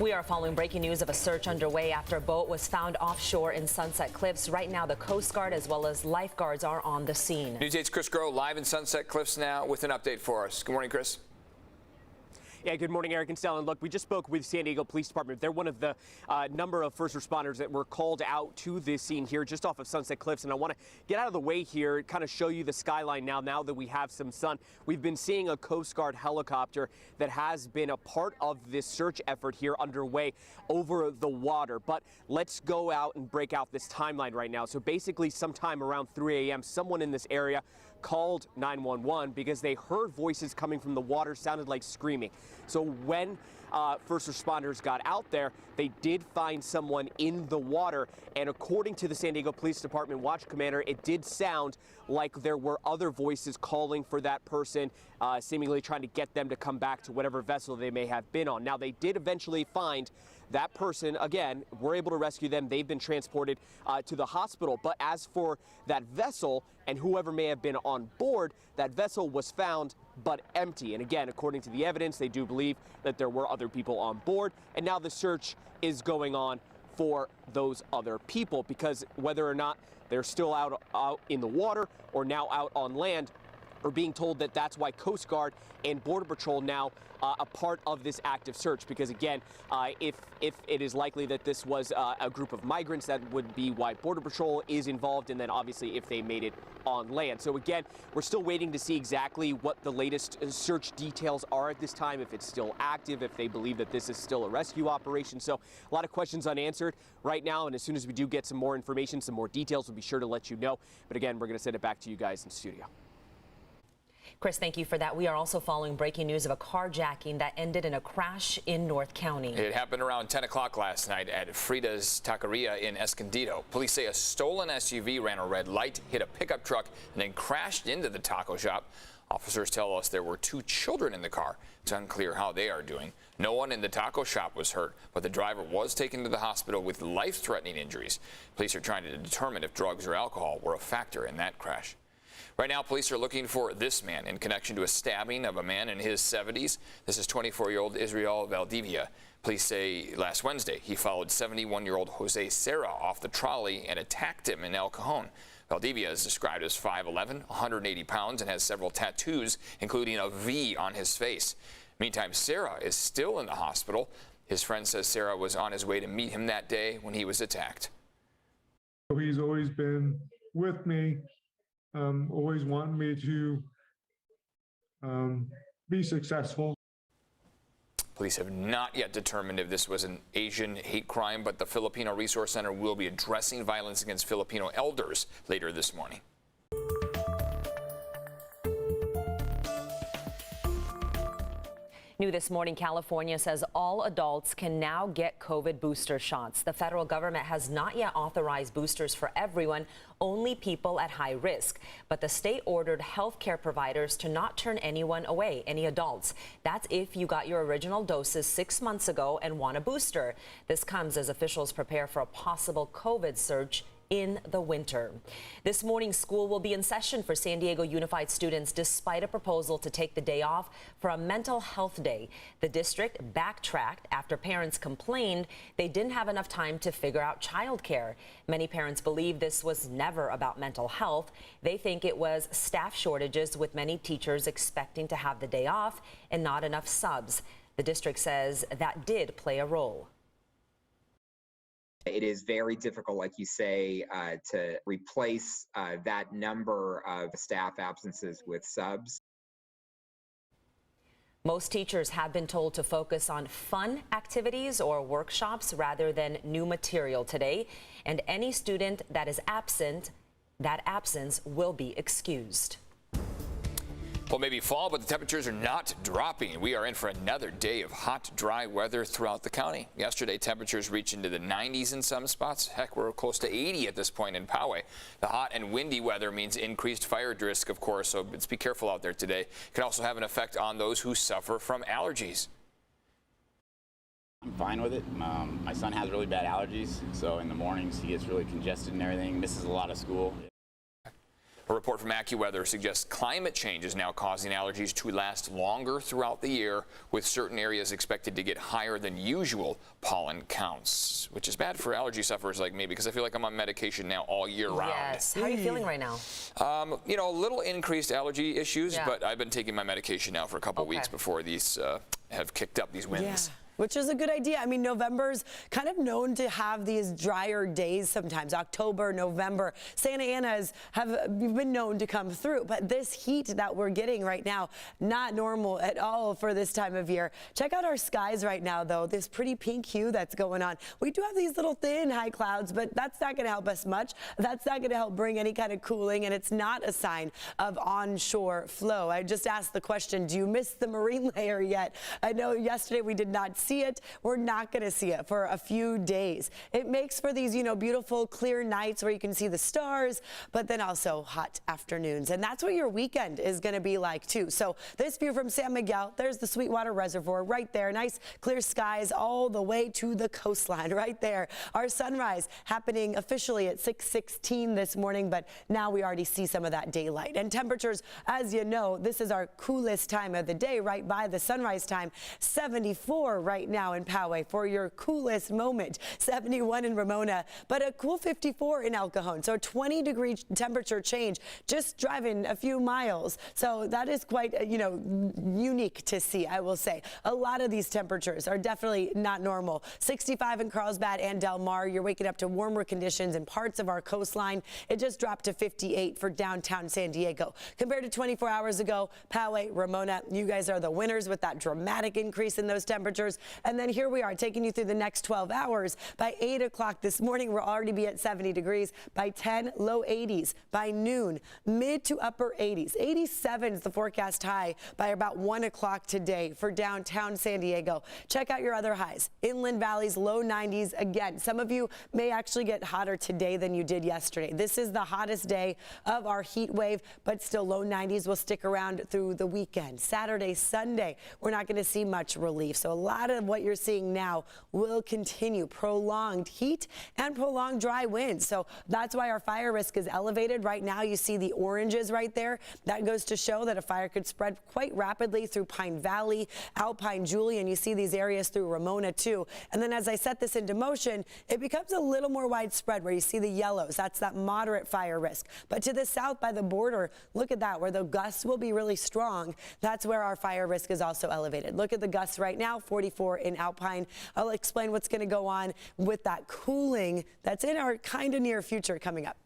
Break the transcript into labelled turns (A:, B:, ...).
A: We are following breaking news of a search underway after a boat was found offshore in Sunset Cliffs. Right now, the Coast Guard as well as lifeguards are on the scene.
B: News 8's Chris Groh live in Sunset Cliffs now with an update for us. Good morning, Chris.
C: Yeah, good morning, Eric and Stellan. Look, we just spoke with San Diego Police Department. They're one of the number of first responders that were called out to this scene here just off of Sunset Cliffs. And I want to get out of the way here, kind of show you the skyline now that we have some sun. We've been seeing a Coast Guard helicopter that has been a part of this search effort here underway over the water. But let's go out and break out this timeline right now. So basically sometime around 3 a.m., someone in this area called 911 because they heard voices coming from the water, sounded like screaming. So when first responders got out there, they did find someone in the water, and according to the San Diego Police Department watch commander, it did sound like there were other voices calling for that person, seemingly trying to get them to come back to whatever vessel they may have been on. Now, they did eventually find that person. Again, we're able to rescue them. They've been transported to the hospital. But as for that vessel and whoever may have been on board, that vessel was found but empty. And again, according to the evidence, they do believe that there were other people on board. And now the search is going on for those other people, because whether or not they're still out in the water or now out on land, are being told that that's why Coast Guard and Border Patrol now a part of this active search, because again, if it is likely that this was a group of migrants, that would be why Border Patrol is involved, and then obviously if they made it on land. So again, we're still waiting to see exactly what the latest search details are at this time, if it's still active, if they believe that this is still a rescue operation. So a lot of questions unanswered right now, and as soon as we do get some more information, some more details, we'll be sure to let you know. But again, we're going to send it back to you guys in studio.
A: Chris, thank you for that. We are also following breaking news of a carjacking that ended in a crash in North County.
B: It happened around 10 o'clock last night at Frida's Taqueria in Escondido. Police say a stolen SUV ran a red light, hit a pickup truck, and then crashed into the taco shop. Officers tell us there were 2 children in the car. It's unclear how they are doing. No one in the taco shop was hurt, but the driver was taken to the hospital with life-threatening injuries. Police are trying to determine if drugs or alcohol were a factor in that crash. Right now, police are looking for this man in connection to a stabbing of a man in his 70s. This is 24-year-old Israel Valdivia. Police say last Wednesday he followed 71-year-old Jose Serra off the trolley and attacked him in El Cajon. Valdivia is described as 5'11", 180 pounds, and has several tattoos, including a V on his face. Meantime, Serra is still in the hospital. His friend says Serra was on his way to meet him that day when he was attacked.
D: He's always been with me. Always wanting me to be successful.
B: Police have not yet determined if this was an Asian hate crime, but the Filipino Resource Center will be addressing violence against Filipino elders later this morning.
A: New this morning, California says all adults can now get COVID booster shots. The federal government has not yet authorized boosters for everyone, only people at high risk. But the state ordered healthcare providers to not turn anyone away, any adults. That's if you got your original doses 6 months ago and want a booster. This comes as officials prepare for a possible COVID surge in the winter. This morning, school will be in session for San Diego Unified students despite a proposal to take the day off for a mental health day. The district backtracked after parents complained they didn't have enough time to figure out childcare. Many parents believe this was never about mental health. They think it was staff shortages, with many teachers expecting to have the day off and not enough subs. The district says that did play a role.
E: It is very difficult, like you say, to replace that number of staff absences with subs.
A: Most teachers have been told to focus on fun activities or workshops rather than new material today, and any student that is absent, that absence will be excused.
B: Well, maybe fall, but the temperatures are not dropping. We are in for another day of hot, dry weather throughout the county. Yesterday, temperatures reached into the 90s in some spots. Heck, we're close to 80 at this point in Poway. The hot and windy weather means increased fire risk, of course, so let's be careful out there today. It can also have an effect on those who suffer from allergies.
F: I'm fine with it. My son has really bad allergies, so in the mornings he gets really congested and everything, misses a lot of school.
B: A report from AccuWeather suggests climate change is now causing allergies to last longer throughout the year, with certain areas expected to get higher than usual pollen counts, which is bad for allergy sufferers like me because I feel like I'm on medication now all year round.
A: Yes. How are you feeling right now?
B: You know, a little increased allergy issues, but I've been taking my medication now for a couple weeks before these have kicked up, these winds.
G: Which is a good idea. I mean, November's kind of known to have these drier days sometimes. October, November, Santa Ana's have been known to come through. But this heat that we're getting right now, not normal at all for this time of year. Check out our skies right now, though. This pretty pink hue that's going on. We do have these little thin high clouds, but that's not going to help us much. That's not going to help bring any kind of cooling, and it's not a sign of onshore flow. I just asked the question, do you miss the marine layer yet? I know yesterday we did not see it. We're not going to see it for a few days. It makes for these, beautiful clear nights where you can see the stars, but then also hot afternoons. And that's what your weekend is going to be like too. So this view from San Miguel, there's the Sweetwater Reservoir right there. Nice clear skies all the way to the coastline right there. Our sunrise happening officially at 6:16 this morning, but now we already see some of that daylight. And temperatures, as you know, this is our coolest time of the day right by the sunrise time. 74 right now in Poway for your coolest moment. 71 in Ramona, but a cool 54 in El Cajon. So 20-degree temperature change just driving a few miles. So that is quite, unique to see, I will say. A lot of these temperatures are definitely not normal. 65 in Carlsbad and Del Mar. You're waking up to warmer conditions in parts of our coastline. It just dropped to 58 for downtown San Diego. Compared to 24 hours ago, Poway, Ramona, you guys are the winners with that dramatic increase in those temperatures. And then here we are taking you through the next 12 hours. By 8 o'clock this morning, we'll already be at 70 degrees. By 10, low 80s. By noon, mid to upper 80s. 87 is the forecast high by about 1 o'clock today for downtown San Diego. Check out your other highs. Inland valleys, low 90s. Again, some of you may actually get hotter today than you did yesterday. This is the hottest day of our heat wave, but still low 90s will stick around through the weekend. Saturday, Sunday, we're not going to see much relief. So a lot of what you're seeing now will continue. Prolonged heat and prolonged dry winds. So that's why our fire risk is elevated. Right now you see the oranges right there. That goes to show that a fire could spread quite rapidly through Pine Valley, Alpine, Julian. You see these areas through Ramona too. And then as I set this into motion, it becomes a little more widespread where you see the yellows. That's that moderate fire risk. But to the south by the border, look at that, where the gusts will be really strong. That's where our fire risk is also elevated. Look at the gusts right now, 44 in Alpine. I'll explain what's going to go on with that cooling that's in our kind of near future coming up.